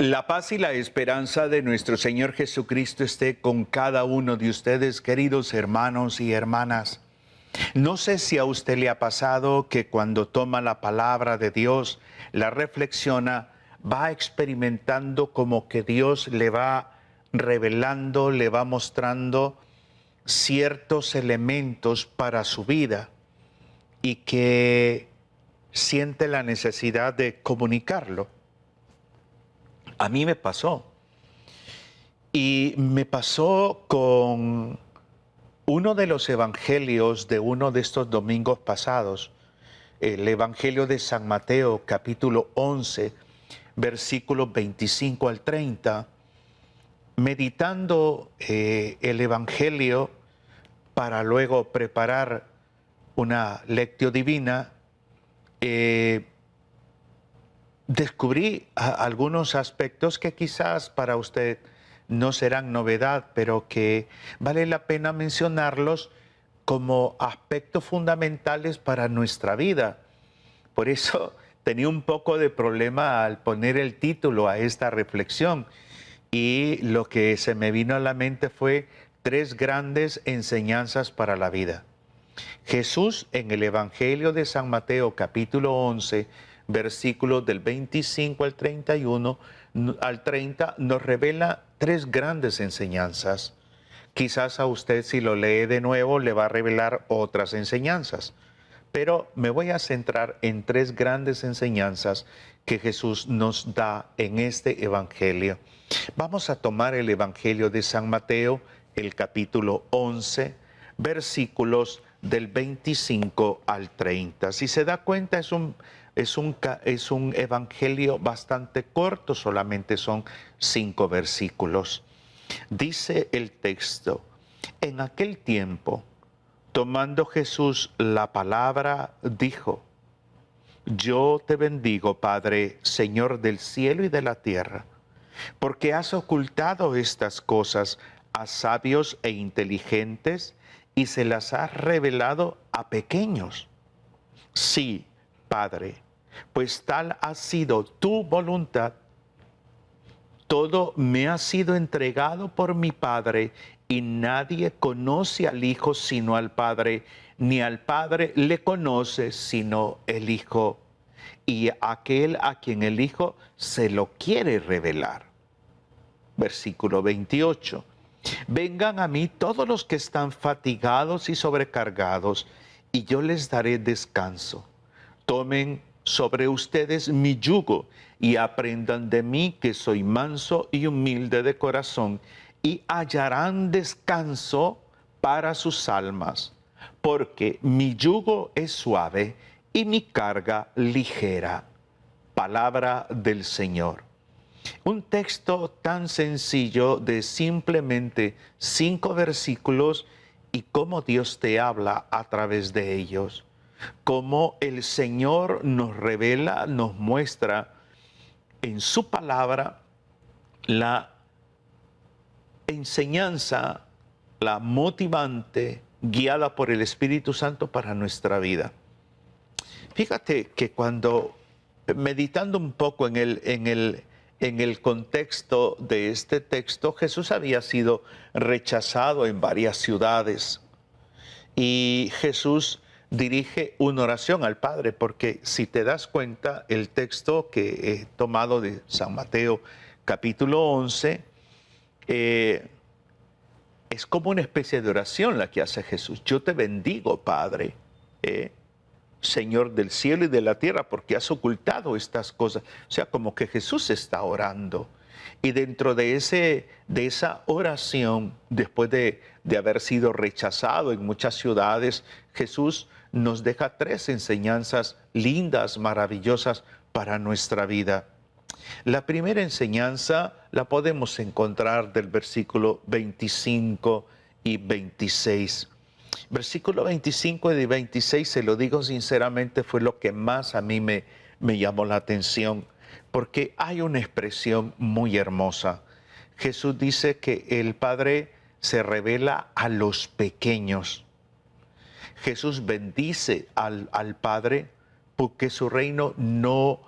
La paz y la esperanza de nuestro Señor Jesucristo esté con cada uno de ustedes, queridos hermanos y hermanas. No sé si a usted le ha pasado que cuando toma la palabra de Dios, la reflexiona, va experimentando como que Dios le va revelando, le va mostrando ciertos elementos para su vida y que siente la necesidad de comunicarlo. A mí me pasó. Y me pasó con uno de los evangelios de uno de estos domingos pasados, el Evangelio de San Mateo, capítulo 11, versículos 25 al 30. Meditando el Evangelio para luego preparar una lectio divina, descubrí algunos aspectos que quizás para usted no serán novedad, pero que vale la pena mencionarlos como aspectos fundamentales para nuestra vida. Por eso tenía un poco de problema al poner el título a esta reflexión, y lo que se me vino a la mente fue 3 grandes enseñanzas para la vida. Jesús en el Evangelio de San Mateo capítulo 11, versículos del 25 al 31, al 30, nos revela 3 grandes enseñanzas. Quizás a usted, si lo lee de nuevo, le va a revelar otras enseñanzas. Pero me voy a centrar en 3 grandes enseñanzas que Jesús nos da en este Evangelio. Vamos a tomar el Evangelio de San Mateo, el capítulo 11, versículos del 25 al 30. Si se da cuenta, es un evangelio bastante corto, solamente son 5 versículos. Dice el texto: en aquel tiempo, tomando Jesús la palabra, dijo: Yo te bendigo, Padre, Señor del cielo y de la tierra, porque has ocultado estas cosas a sabios e inteligentes y se las has revelado a pequeños. Sí, Padre, pues tal ha sido tu voluntad. Todo me ha sido entregado por mi Padre, y nadie conoce al Hijo sino al Padre, ni al Padre le conoce sino el Hijo, y aquel a quien el Hijo se lo quiere revelar. Versículo 28. Vengan a mí todos los que están fatigados y sobrecargados, y yo les daré descanso. Tomen sobre ustedes mi yugo y aprendan de mí, que soy manso y humilde de corazón, y hallarán descanso para sus almas, porque mi yugo es suave y mi carga ligera. Palabra del Señor. Un texto tan sencillo de simplemente 5 versículos, y cómo Dios te habla a través de ellos. Cómo el Señor nos revela, nos muestra en su palabra la enseñanza, la motivante, guiada por el Espíritu Santo para nuestra vida. Fíjate que cuando, meditando un poco en el contexto de este texto, Jesús había sido rechazado en varias ciudades, y Jesús dirige una oración al Padre, porque si te das cuenta, el texto que he tomado de San Mateo capítulo 11 es como una especie de oración la que hace Jesús. Yo te bendigo, Padre, Señor del cielo y de la tierra, porque has ocultado estas cosas. O sea, como que Jesús está orando. Y dentro de esa oración, después de haber sido rechazado en muchas ciudades, Jesús nos deja 3 enseñanzas lindas, maravillosas para nuestra vida. La primera enseñanza la podemos encontrar del versículo 25 y 26. Versículo 25 y 26, se lo digo sinceramente, fue lo que más a mí me llamó la atención, porque hay una expresión muy hermosa. Jesús dice que el Padre se revela a los pequeños. Jesús bendice al Padre porque su reino no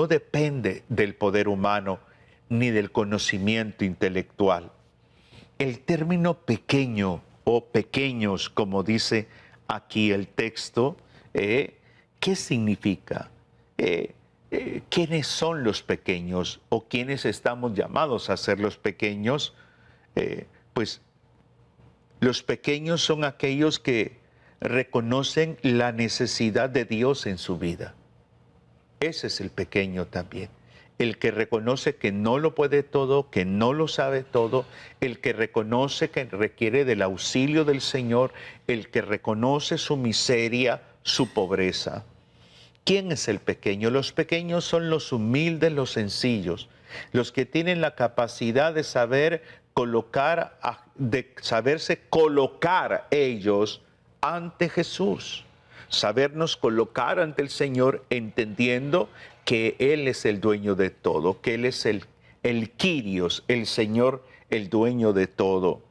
depende del poder humano, ni del conocimiento intelectual. El término pequeño o pequeños, como dice aquí el texto, ¿qué significa? ¿Quiénes son los pequeños o quiénes estamos llamados a ser los pequeños? Pues los pequeños son aquellos que reconocen la necesidad de Dios en su vida. Ese es el pequeño también. El que reconoce que no lo puede todo, que no lo sabe todo, el que reconoce que requiere del auxilio del Señor, el que reconoce su miseria, su pobreza. ¿Quién es el pequeño? Los pequeños son los humildes, los sencillos, los que tienen la capacidad de saber colocar, de saberse colocar ellos ante Jesús, sabernos colocar ante el Señor entendiendo que Él es el dueño de todo, que Él es el Kyrios, el Señor, el dueño de todo.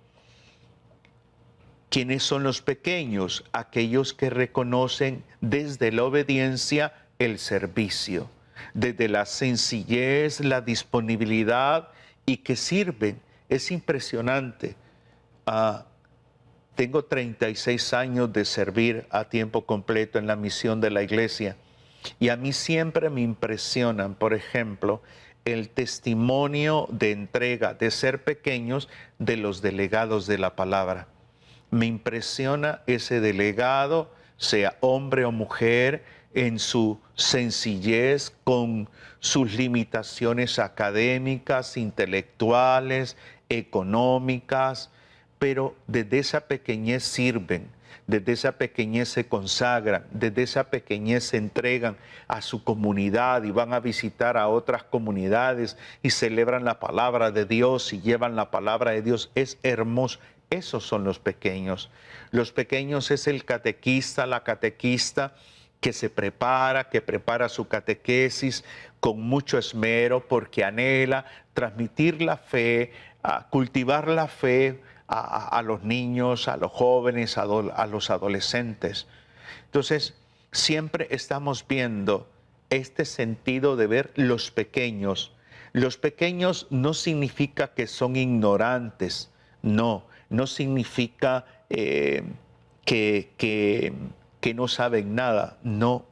¿Quiénes son los pequeños? Aquellos que reconocen desde la obediencia el servicio, desde la sencillez, la disponibilidad y que sirven. Es impresionante. Tengo 36 años de servir a tiempo completo en la misión de la iglesia y a mí siempre me impresionan, por ejemplo, el testimonio de entrega, de ser pequeños de los delegados de la palabra. Me impresiona ese delegado, sea hombre o mujer, en su sencillez, con sus limitaciones académicas, intelectuales, económicas, pero desde esa pequeñez sirven, desde esa pequeñez se consagran, desde esa pequeñez se entregan a su comunidad y van a visitar a otras comunidades y celebran la palabra de Dios y llevan la palabra de Dios. Es hermoso. Esos son los pequeños. Los pequeños es el catequista, la catequista que se prepara, que prepara su catequesis con mucho esmero porque anhela transmitir la fe, cultivar la fe a los niños, a los jóvenes, a los adolescentes. Entonces, siempre estamos viendo este sentido de ver los pequeños. Los pequeños no significa que son ignorantes, no significa que no saben nada, no.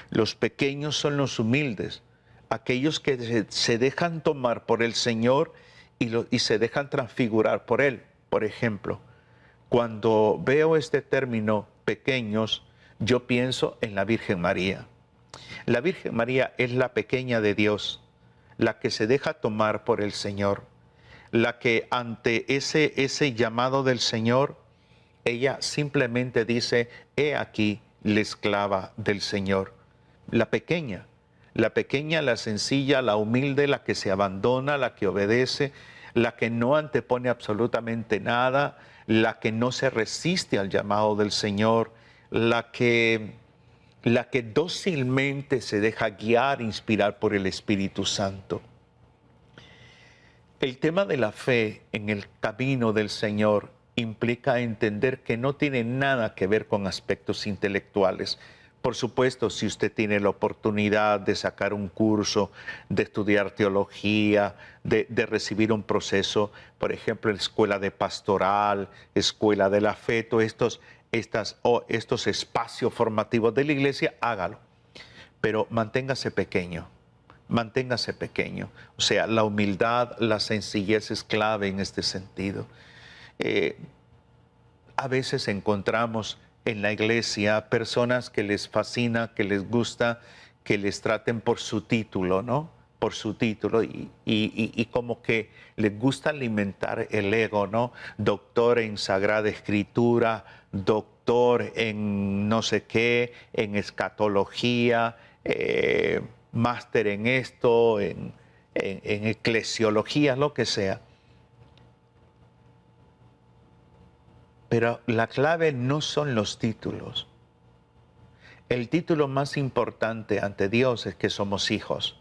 Los pequeños son los humildes, aquellos que se dejan tomar por el Señor y se dejan transfigurar por Él. Por ejemplo, cuando veo este término pequeños, yo pienso en la Virgen María. La Virgen María es la pequeña de Dios, la que se deja tomar por el Señor, la que ante ese llamado del Señor, ella simplemente dice, he aquí la esclava del Señor. La pequeña, la sencilla, la humilde, la que se abandona, la que obedece, la que no antepone absolutamente nada, la que no se resiste al llamado del Señor, la que dócilmente se deja guiar, inspirar por el Espíritu Santo. El tema de la fe en el camino del Señor implica entender que no tiene nada que ver con aspectos intelectuales. Por supuesto, si usted tiene la oportunidad de sacar un curso, de estudiar teología, de recibir un proceso, por ejemplo, en escuela de pastoral, escuela de la fe, todos estos espacios formativos de la iglesia, hágalo. Pero manténgase pequeño. Manténgase pequeño. O sea, la humildad, la sencillez es clave en este sentido. A veces encontramos en la iglesia personas que les fascina, que les gusta, que les traten por su título, ¿no? Por su título y como que les gusta alimentar el ego, ¿no? Doctor en Sagrada Escritura, doctor en no sé qué, en escatología, máster en esto, en eclesiología, lo que sea. Pero la clave no son los títulos. El título más importante ante Dios es que somos hijos.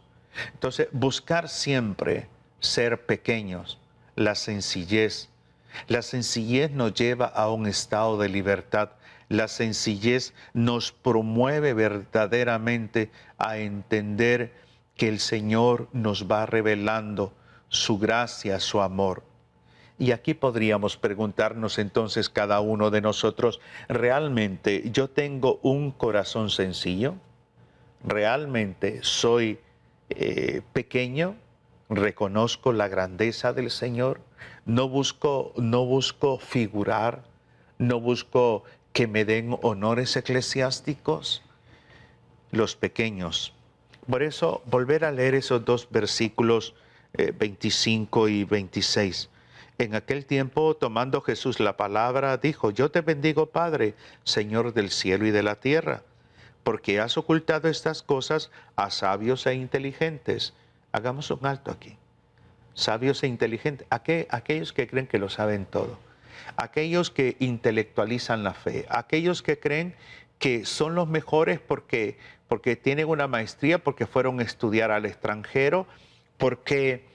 Entonces, buscar siempre ser pequeños, la sencillez. La sencillez nos lleva a un estado de libertad. La sencillez nos promueve verdaderamente a entender que el Señor nos va revelando su gracia, su amor. Y aquí podríamos preguntarnos entonces cada uno de nosotros, ¿realmente yo tengo un corazón sencillo? ¿Realmente soy pequeño? ¿Reconozco la grandeza del Señor? No busco figurar, no busco que me den honores eclesiásticos. Los pequeños. Por eso, volver a leer esos dos versículos 25 y 26. En aquel tiempo, tomando Jesús la palabra, dijo: yo te bendigo, Padre, Señor del cielo y de la tierra, porque has ocultado estas cosas a sabios e inteligentes. Hagamos un alto aquí. Sabios e inteligentes, aquellos que creen que lo saben todo, aquellos que intelectualizan la fe, aquellos que creen que son los mejores porque tienen una maestría, porque fueron a estudiar al extranjero, porque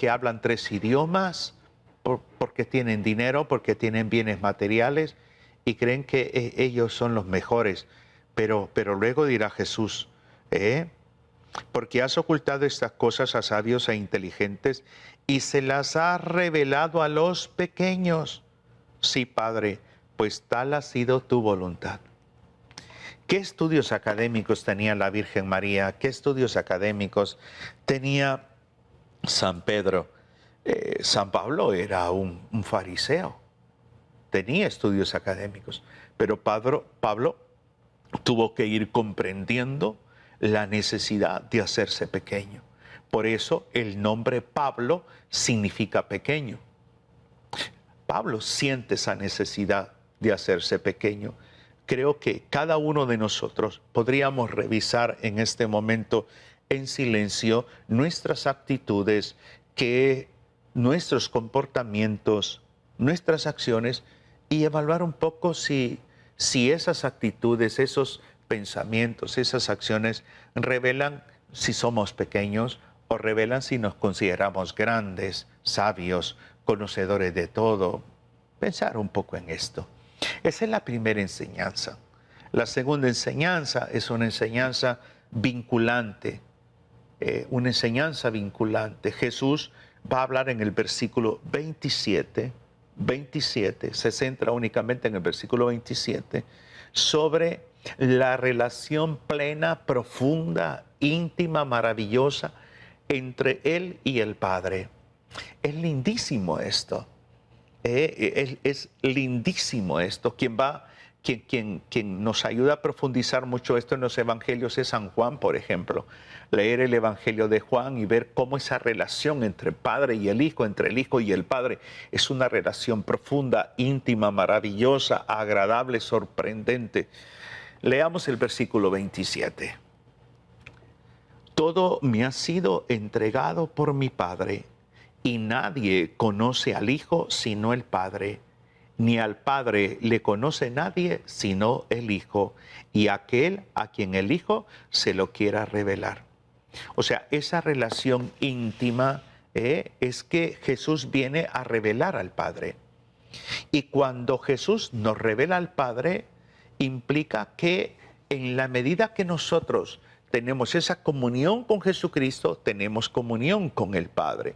hablan 3 idiomas, porque tienen dinero, porque tienen bienes materiales y creen que ellos son los mejores. Pero luego dirá Jesús, porque has ocultado estas cosas a sabios e inteligentes y se las has revelado a los pequeños. Sí, Padre, pues tal ha sido tu voluntad. ¿Qué estudios académicos tenía la Virgen María? ¿Qué estudios académicos tenía San Pedro? San Pablo era un fariseo, tenía estudios académicos, pero Pablo tuvo que ir comprendiendo la necesidad de hacerse pequeño. Por eso el nombre Pablo significa pequeño. Pablo siente esa necesidad de hacerse pequeño. Creo que cada uno de nosotros podríamos revisar en este momento en silencio nuestras actitudes, nuestros comportamientos, nuestras acciones y evaluar un poco si esas actitudes, esos pensamientos, esas acciones revelan si somos pequeños o revelan si nos consideramos grandes, sabios, conocedores de todo. Pensar un poco en esto. Esa es la primera enseñanza. La segunda enseñanza es una enseñanza vinculante. Jesús va a hablar en el versículo 27, se centra únicamente en el versículo 27, sobre la relación plena, profunda, íntima, maravillosa entre Él y el Padre. Es lindísimo esto. Es lindísimo esto. Quien nos ayuda a profundizar mucho esto en los evangelios es San Juan, por ejemplo. Leer el evangelio de Juan y ver cómo esa relación entre el Padre y el Hijo, entre el Hijo y el Padre, es una relación profunda, íntima, maravillosa, agradable, sorprendente. Leamos el versículo 27. Todo me ha sido entregado por mi Padre, y nadie conoce al Hijo sino el Padre, ni al Padre le conoce nadie sino el Hijo, y aquel a quien el Hijo se lo quiera revelar. O sea, esa relación íntima es que Jesús viene a revelar al Padre. Y cuando Jesús nos revela al Padre, implica que en la medida que nosotros tenemos esa comunión con Jesucristo, tenemos comunión con el Padre.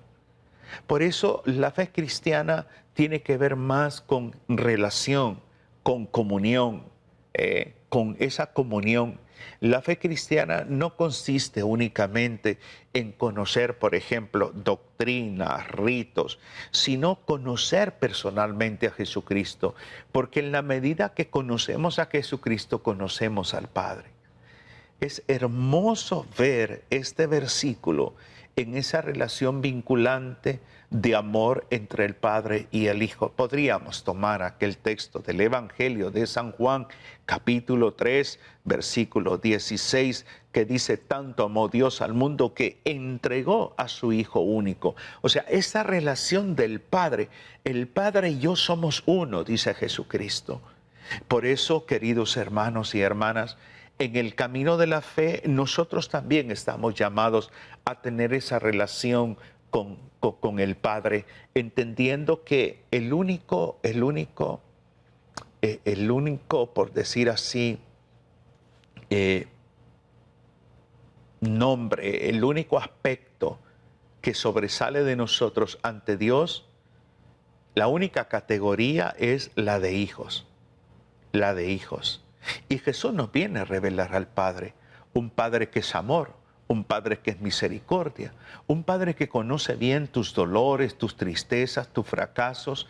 Por eso la fe cristiana tiene que ver más con relación, con comunión, con esa comunión. La fe cristiana no consiste únicamente en conocer, por ejemplo, doctrinas, ritos, sino conocer personalmente a Jesucristo, porque en la medida que conocemos a Jesucristo, conocemos al Padre. Es hermoso ver este versículo en esa relación vinculante de amor entre el Padre y el Hijo. Podríamos tomar aquel texto del Evangelio de San Juan, capítulo 3, versículo 16, que dice: tanto amó Dios al mundo que entregó a su Hijo único. O sea, esa relación del Padre, el Padre y yo somos uno, dice Jesucristo. Por eso, queridos hermanos y hermanas, en el camino de la fe, nosotros también estamos llamados a tener esa relación con el Padre, entendiendo que el único, por decir así, nombre, el único aspecto que sobresale de nosotros ante Dios, la única categoría es la de hijos, la de hijos. Y Jesús nos viene a revelar al Padre, un Padre que es amor, un Padre que es misericordia, un Padre que conoce bien tus dolores, tus tristezas, tus fracasos,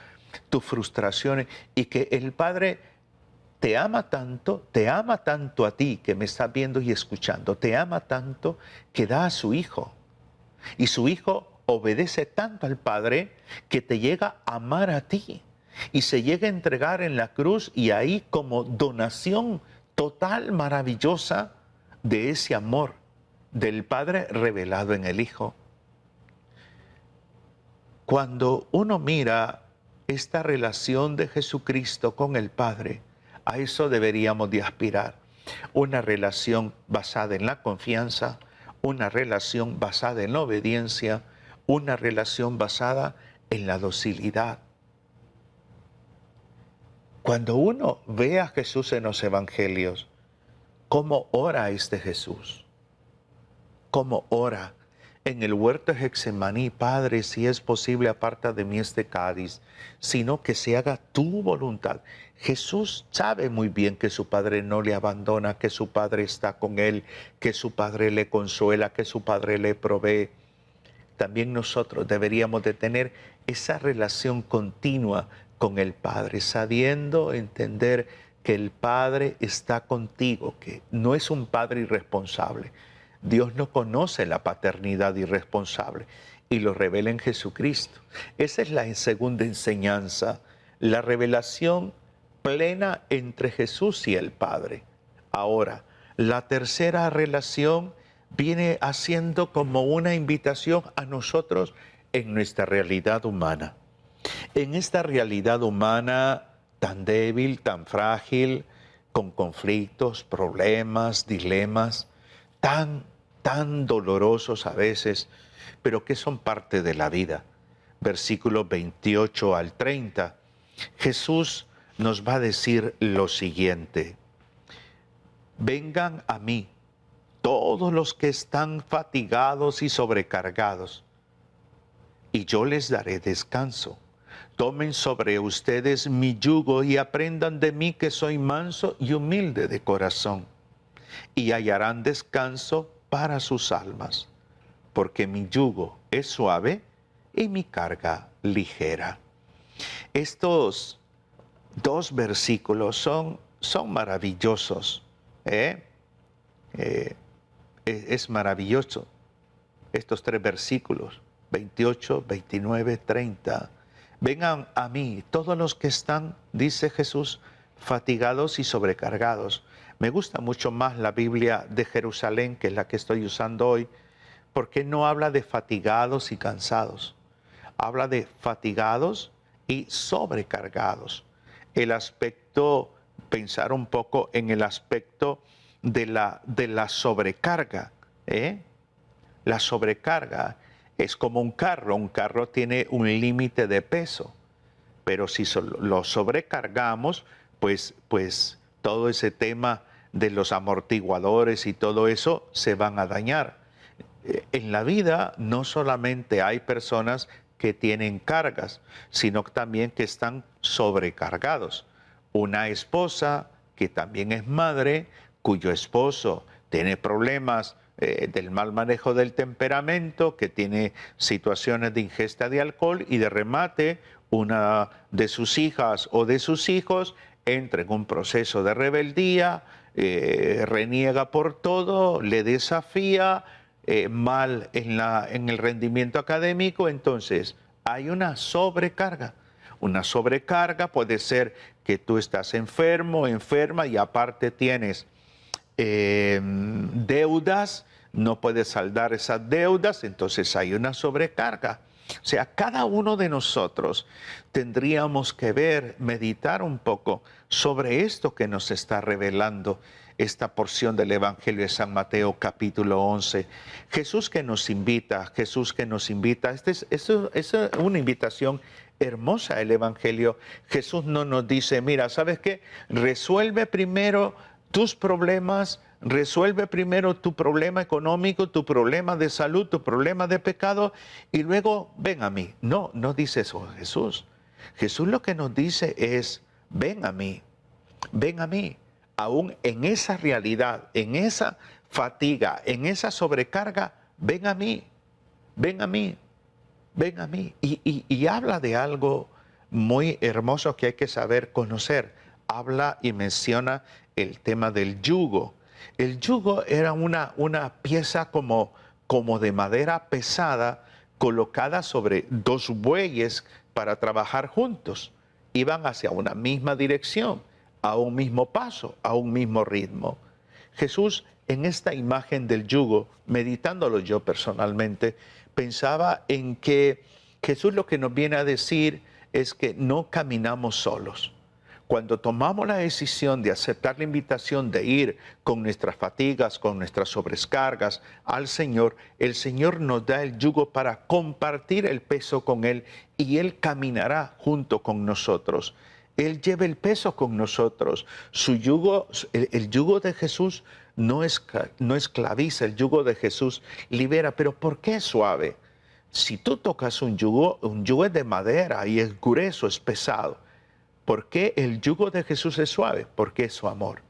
tus frustraciones, y que el Padre te ama tanto a ti que me estás viendo y escuchando, te ama tanto que da a su Hijo. Y su Hijo obedece tanto al Padre que te llega a amar a ti y se llega a entregar en la cruz, y ahí como donación total, maravillosa de ese amor del Padre revelado en el Hijo. Cuando uno mira esta relación de Jesucristo con el Padre, a eso deberíamos de aspirar. Una relación basada en la confianza, una relación basada en la obediencia, una relación basada en la docilidad. Cuando uno ve a Jesús en los evangelios, ¿cómo ora este Jesús? ¿Cómo ora? En el huerto de Getsemaní: Padre, si es posible, aparta de mí este cáliz, sino que se haga tu voluntad. Jesús sabe muy bien que su Padre no le abandona, que su Padre está con él, que su Padre le consuela, que su Padre le provee. También nosotros deberíamos de tener esa relación continua con el Padre, sabiendo entender que el Padre está contigo, que no es un Padre irresponsable. Dios no conoce la paternidad irresponsable y lo revela en Jesucristo. Esa es la segunda enseñanza, la revelación plena entre Jesús y el Padre. Ahora, la tercera relación viene haciendo como una invitación a nosotros en nuestra realidad humana. En esta realidad humana tan débil, tan frágil, con conflictos, problemas, dilemas, tan dolorosos a veces, pero que son parte de la vida. Versículos 28 al 30, Jesús nos va a decir lo siguiente: vengan a mí todos los que están fatigados y sobrecargados, y yo les daré descanso. Tomen sobre ustedes mi yugo y aprendan de mí, que soy manso y humilde de corazón, y hallarán descanso para sus almas, porque mi yugo es suave y mi carga ligera. Estos dos versículos son maravillosos. Es maravilloso. Estos tres versículos, 28, 29, 30. Vengan a mí todos los que están, dice Jesús, fatigados y sobrecargados. Me gusta mucho más la Biblia de Jerusalén, que es la que estoy usando hoy, porque no habla de fatigados y cansados. Habla de fatigados y sobrecargados. El aspecto, pensar un poco en el aspecto de la sobrecarga. La sobrecarga es como un carro tiene un límite de peso, pero si lo sobrecargamos, pues todo ese tema de los amortiguadores y todo eso se van a dañar. En la vida no solamente hay personas que tienen cargas, sino también que están sobrecargados. Una esposa que también es madre, cuyo esposo tiene problemas del mal manejo del temperamento, que tiene situaciones de ingesta de alcohol, y de remate una de sus hijas o de sus hijos entra en un proceso de rebeldía, reniega por todo, le desafía, mal en el rendimiento académico. Entonces hay una sobrecarga. Una sobrecarga puede ser que tú estás enfermo, enferma, y aparte tienes deudas, no puedes saldar esas deudas, entonces hay una sobrecarga. O sea, cada uno de nosotros tendríamos que meditar un poco sobre esto que nos está revelando esta porción del Evangelio de San Mateo, capítulo 11. Jesús que nos invita. Es una invitación hermosa el Evangelio. Jesús no nos dice: mira, ¿sabes qué? Resuelve primero tus problemas, Resuelve primero tu problema económico, tu problema de salud, tu problema de pecado y luego ven a mí. No, no dice eso Jesús. Jesús lo que nos dice es, ven a mí, ven a mí. Aún en esa realidad, en esa fatiga, en esa sobrecarga, ven a mí, ven a mí, ven a mí. Y habla de algo muy hermoso que hay que saber conocer. Habla y menciona el tema del yugo. El yugo era una pieza como de madera pesada colocada sobre dos bueyes para trabajar juntos. Iban hacia una misma dirección, a un mismo paso, a un mismo ritmo. Jesús, en esta imagen del yugo, meditándolo yo personalmente, pensaba en que Jesús lo que nos viene a decir es que no caminamos solos. Cuando tomamos la decisión de aceptar la invitación de ir con nuestras fatigas, con nuestras sobrecargas al Señor, el Señor nos da el yugo para compartir el peso con Él y Él caminará junto con nosotros. Él lleva el peso con nosotros. Su yugo, el yugo de Jesús no esclaviza, el yugo de Jesús libera. Pero ¿por qué es suave? Si tú tocas un yugo es de madera y es grueso, es pesado. ¿Por qué el yugo de Jesús es suave? Porque es su amor,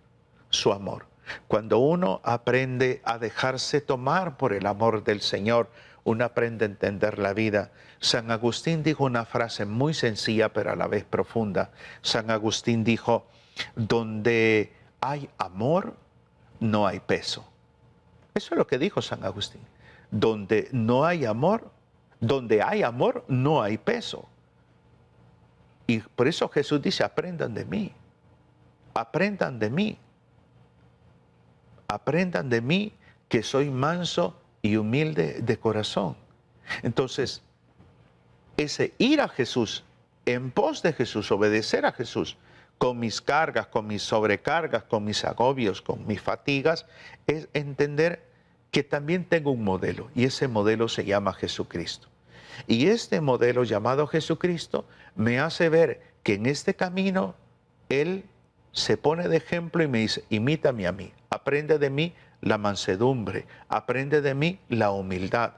su amor. Cuando uno aprende a dejarse tomar por el amor del Señor, uno aprende a entender la vida. San Agustín dijo una frase muy sencilla pero a la vez profunda. San Agustín dijo, donde hay amor, no hay peso. Eso es lo que dijo San Agustín. Donde hay amor, no hay peso. Y por eso Jesús dice, aprendan de mí, aprendan de mí, aprendan de mí que soy manso y humilde de corazón. Entonces, ese ir a Jesús, en pos de Jesús, obedecer a Jesús, con mis cargas, con mis sobrecargas, con mis agobios, con mis fatigas, es entender que también tengo un modelo, y ese modelo se llama Jesucristo. Y este modelo llamado Jesucristo me hace ver que en este camino Él se pone de ejemplo y me dice, imítame a mí, aprende de mí la mansedumbre, aprende de mí la humildad.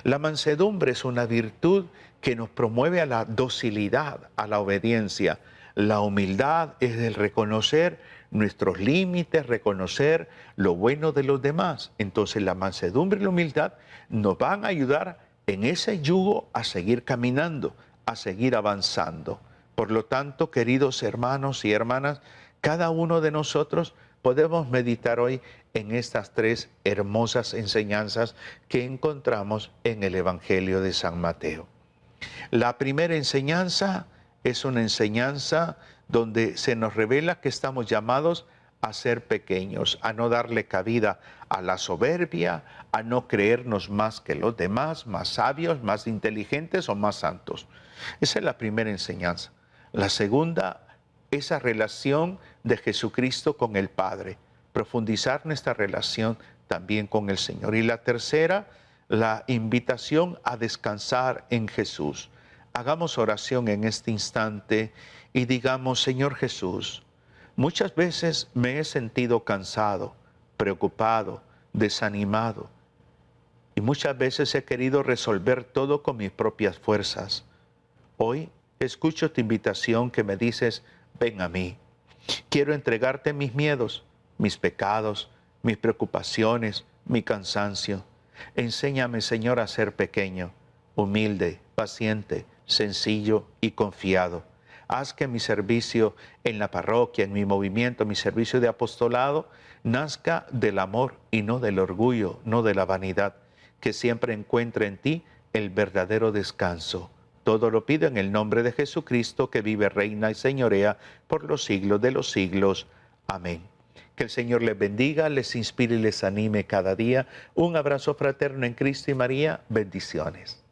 La mansedumbre es una virtud que nos promueve a la docilidad, a la obediencia. La humildad es el reconocer nuestros límites, reconocer lo bueno de los demás. Entonces la mansedumbre y la humildad nos van a ayudar en ese yugo a seguir caminando, a seguir avanzando. Por lo tanto, queridos hermanos y hermanas, cada uno de nosotros podemos meditar hoy en estas tres hermosas enseñanzas que encontramos en el Evangelio de San Mateo. La primera enseñanza es una enseñanza donde se nos revela que estamos llamados a ser pequeños, a no darle cabida a la soberbia, a no creernos más que los demás, más sabios, más inteligentes o más santos. Esa es la primera enseñanza. La segunda, esa relación de Jesucristo con el Padre, profundizar nuestra relación también con el Señor. Y la tercera, la invitación a descansar en Jesús. Hagamos oración en este instante y digamos, Señor Jesús, muchas veces me he sentido cansado, preocupado, desanimado. Y muchas veces he querido resolver todo con mis propias fuerzas. Hoy escucho tu invitación que me dices, ven a mí. Quiero entregarte mis miedos, mis pecados, mis preocupaciones, mi cansancio. Enséñame, Señor, a ser pequeño, humilde, paciente, sencillo y confiado. Haz que mi servicio en la parroquia, en mi movimiento, mi servicio de apostolado, nazca del amor y no del orgullo, no de la vanidad, que siempre encuentre en ti el verdadero descanso. Todo lo pido en el nombre de Jesucristo, que vive, reina y señorea por los siglos de los siglos. Amén. Que el Señor les bendiga, les inspire y les anime cada día. Un abrazo fraterno en Cristo y María. Bendiciones.